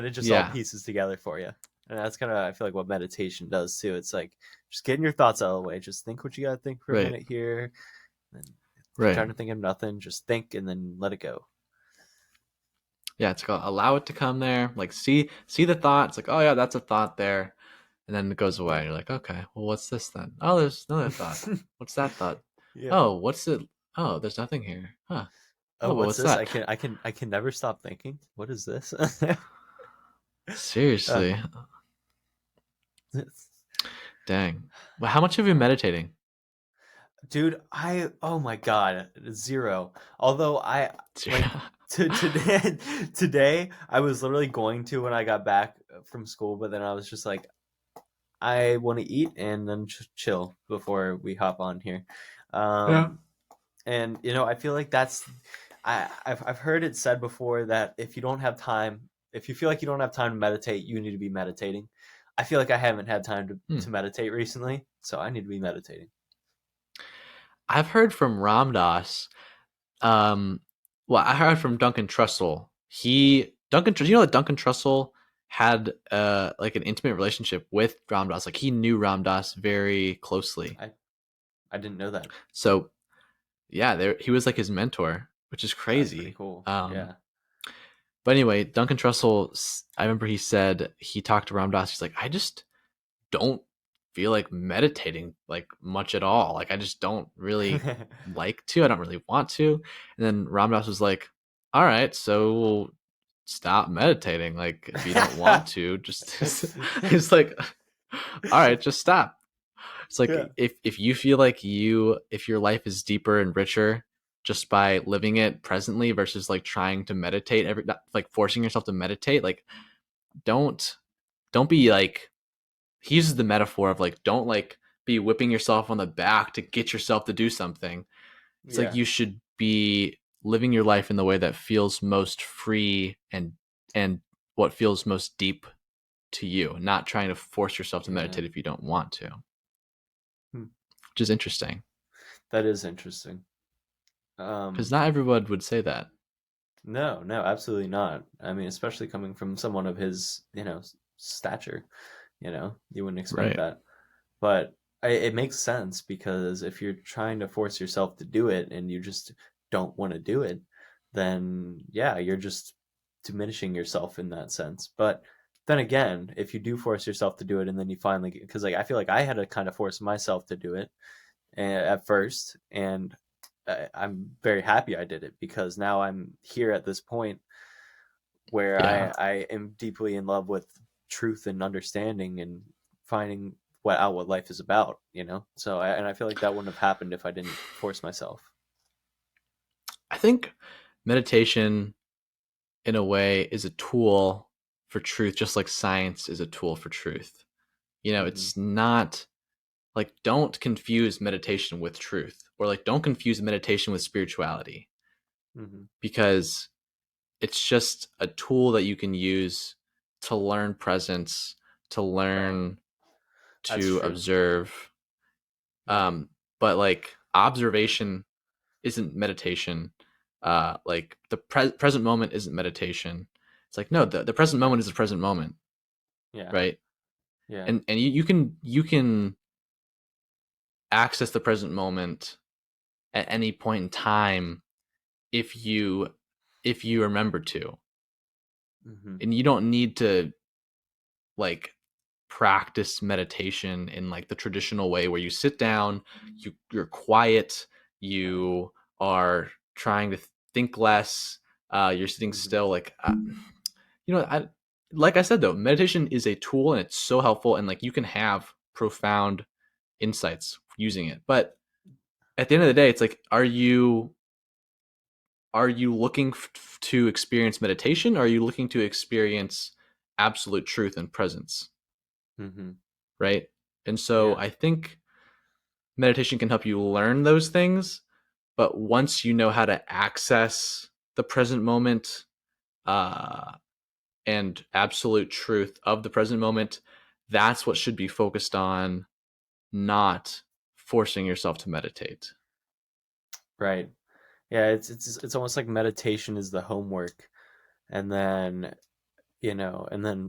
it just all Yeah, pieces together for you. And that's kind of, I feel like, what meditation does too. It's like just getting your thoughts out of the way. Just think what you gotta think for a right, minute here. And if you're right. trying to think of nothing, just think and then let it go. Yeah, it's called allow it to come there. Like see the thought. It's like, oh yeah, that's a thought there, and then it goes away. And you're like, okay, well, what's this then? Oh, there's another thought. What's that thought? Yeah. Oh, what's it? Oh, there's nothing here. Huh. Oh, Oh, but what's what's this? that? I can never stop thinking. What is this? uh, Seriously, dang. Well, how much have you been meditating? Dude, oh my God, 0. Although today today I was literally going to when I got back from school, but then I was just like, I want to eat and then chill before we hop on here. Yeah. And I feel like I've heard it said before that if you don't have time, if you feel like you don't have time to meditate, you need to be meditating. I feel like I haven't had time to meditate recently, so I need to be meditating. I've heard from Ram Dass. Well, I heard from Duncan Trussell. You know that Duncan Trussell had like an intimate relationship with Ram Dass. Like he knew Ram Dass very closely. I didn't know that. So yeah, he was like his mentor, which is That's pretty crazy. cool. Yeah. But anyway, Duncan Trussell, I remember he said he talked to Ram Dass. He's like, I just don't feel like meditating like much at all. Like I just don't really like to. I don't really want to. And then Ram Dass was like, all right, so we'll stop meditating. Like if you don't want to, just it's like, all right, just stop. It's like Yeah. if you feel like if your life is deeper and richer just by living it presently versus like trying to meditate like forcing yourself to meditate, like don't don't be like, he uses the metaphor of like, don't like be whipping yourself on the back to get yourself to do something. It's like Yeah. you should be living your life in the way that feels most free and what feels most deep to you, not trying to force yourself to Yeah. meditate if you don't want to, Hmm. which is interesting That is interesting. because Um, not everyone would say that. no, no, absolutely not. I mean, especially coming from someone of his, stature, you wouldn't expect Right. that. But it makes sense because if you're trying to force yourself to do it and you just don't want to do it, then yeah, you're just diminishing yourself in that sense. But then again, if you do force yourself to do it and then you finally, because like I feel like I had to kind of force myself to do it at first, and I'm very happy I did it because now I'm here at this point where Yeah. I am deeply in love with truth and understanding and finding what life is about. So I feel like that wouldn't have happened if I didn't force myself. I think meditation in a way is a tool for truth, just like science is a tool for truth. Hmm. It's not like, don't confuse meditation with truth, or like don't confuse meditation with spirituality, Hmm. because it's just a tool that you can use to learn presence, to Right. learn That's to true. observe. Yeah. But like observation isn't meditation. Like the present moment isn't meditation. It's like, no, the present moment is the present moment, Yeah. right? Yeah. And you can access the present moment at any point in time if you remember to, Hmm. and you don't need to like practice meditation in like the traditional way where you sit down, you're quiet, Right. you are trying to think less, you're sitting Hmm. still, like I like I said though, meditation is a tool and it's so helpful, and like you can have profound insights using it, but at the end of the day it's like, are you looking to experience meditation, or are you looking to experience absolute truth and presence, Hmm. right? And so Yeah. I think meditation can help you learn those things, but once you know how to access the present moment, uh, and absolute truth of the present moment, that's what should be focused on, not forcing yourself to meditate. Right. Yeah. It's almost like meditation is the homework, and then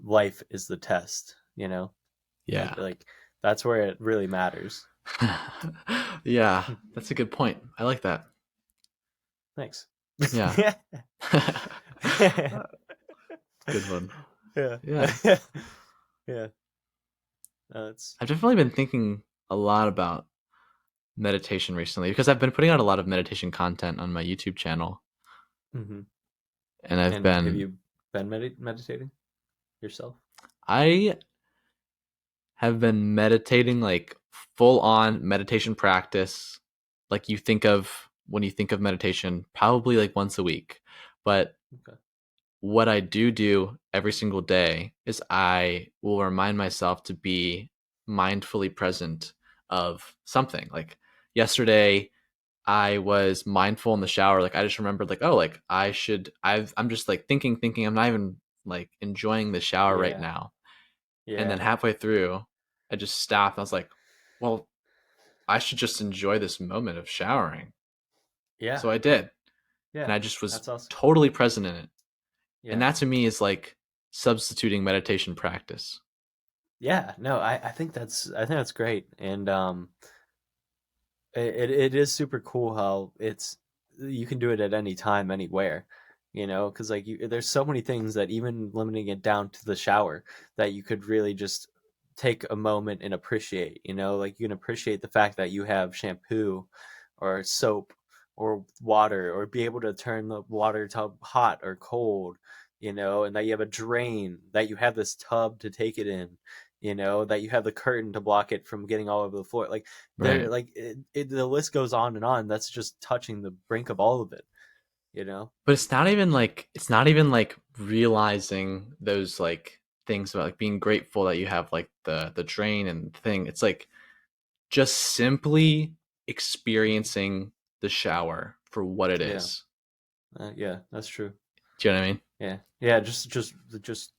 life is the test. Yeah. Like that's where it really matters. Yeah, that's a good point. I like that. Thanks. Yeah. Yeah. Good one. Yeah. Yeah. Yeah. It's I've definitely been thinking a lot about meditation recently because I've been putting out a lot of meditation content on my YouTube channel. hmm. And I've And have been, you been meditating yourself? I have been meditating, like full on meditation practice, like you think of when you think of meditation, probably like once a week. But Okay. what I do every single day is I will remind myself to be mindfully present of something. Like yesterday, I was mindful in the shower. Like I just remembered, like, oh, like I'm just like thinking. I'm not even like enjoying the shower right Yeah. now. And then Yeah. halfway through, I just stopped. I was like, well, I should just enjoy this moment of showering. Yeah. So I did, and Yeah. I just was That's awesome. totally present in it. And Yeah. that to me is like substituting meditation practice. Yeah. No, I think that's great. And it is super cool how it's you can do it at any time, anywhere, because like there's so many things that even limiting it down to the shower that you could really just take a moment and appreciate. Like you can appreciate the fact that you have shampoo or soap or water, or be able to turn the water tub hot or cold, and that you have a drain, that you have this tub to take it in, that you have the curtain to block it from getting all over the floor. Like Right. the list goes on and on. That's just touching the brink of all of it, you know? But it's not even like realizing those like things about like being grateful that you have like the drain and thing. It's like just simply experiencing the shower for what it Yeah. is. Yeah, that's true. Do you know what I mean? Yeah. Yeah, just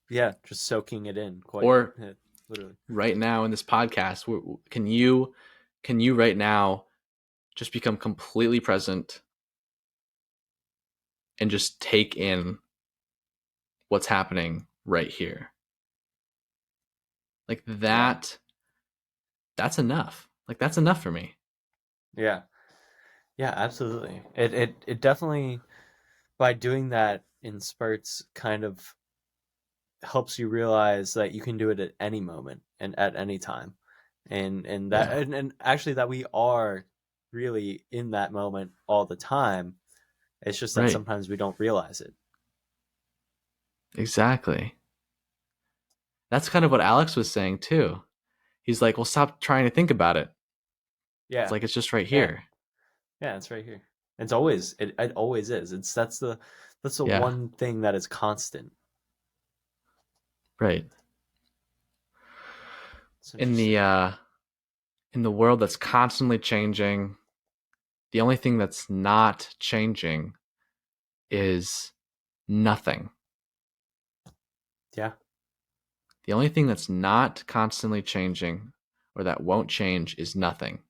soaking it in quite, Or yeah, literally. right now in this podcast, can you right now just become completely present and just take in what's happening right here? Like Yeah. that's enough. Like that's enough for me. Yeah. Yeah, absolutely. It definitely, by doing that in spurts, kind of helps you realize that you can do it at any moment and at any time. Yeah. And actually that we are really in that moment all the time. It's just that Right. sometimes we don't realize it. Exactly. That's kind of what Alex was saying too. He's like, "Well, stop trying to think about it. It's Yeah. like it's just right Yeah. here." Yeah, it's right here. It always is. That's the Yeah. one thing that is constant. Right. It's In interesting. the world that's constantly changing, the only thing that's not changing is nothing. Yeah. The only thing that's not constantly changing or that won't change is nothing.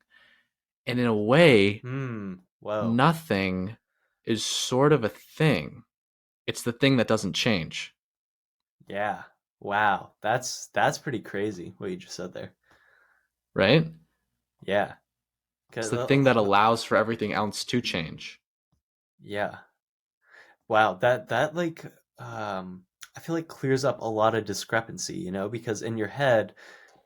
And in a way, Whoa. nothing is sort of a thing. It's the thing that doesn't change, Yeah. Wow. That's pretty crazy what you just said there. right? Yeah. It's 'Cause, the thing that allows for everything else to change. yeah. Wow, that like I feel like clears up a lot of discrepancy, because in your head,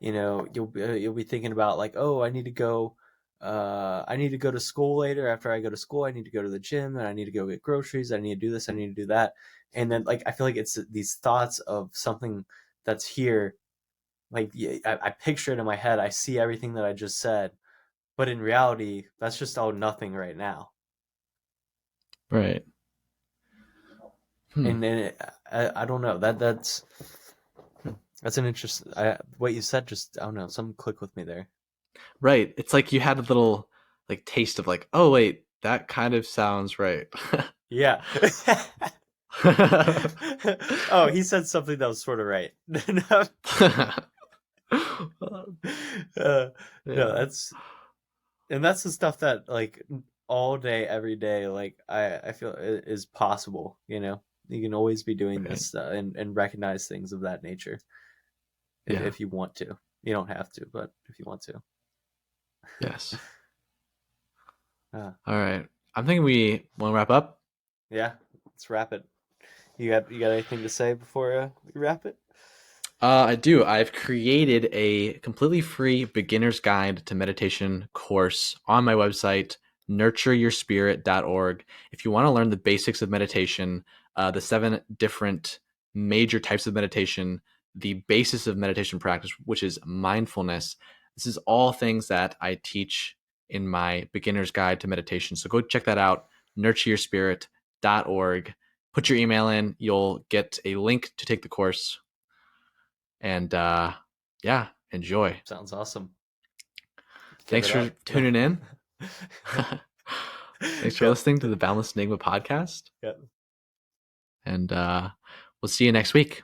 you'll be thinking about like, oh, I need to go to school later. After I go to school, I need to go to the gym and I need to go get groceries. I need to do this, I need to do that. And then like I feel like it's these thoughts of something that's here. Like yeah, I picture it in my head. I see everything that I just said, but in reality, that's just all nothing right now. Right. Hmm. And then I don't know that's an interesting. What you said just I don't know, something clicked with me there. Right. It's like you had a little like taste of like, oh wait, that kind of sounds right. Yeah. Oh, he said something that was sort of right. No, uh, no, Yeah. that's the stuff that like all day, every day, like I feel is possible. You can always be doing Right. this and recognize things of that nature Yeah. if you want to. You don't have to, but if you want to. Yes. Uh, All right. I'm thinking we want to wrap up. yeah, let's wrap it. You got anything to say before we wrap it? I do. I've created a completely free beginner's guide to meditation course on my website, nurtureyourspirit.org. If you want to learn the basics of meditation, the 7 different major types of meditation, the basis of meditation practice, which is mindfulness, this is all things that I teach in my beginner's guide to meditation. So go check that out, nurtureyourspirit.org. Put your email in, you'll get a link to take the course and yeah, enjoy. Sounds awesome. Give Thanks it for up. tuning in. Thanks for Yep. listening to the Boundless Enigma podcast. Yep. And we'll see you next week.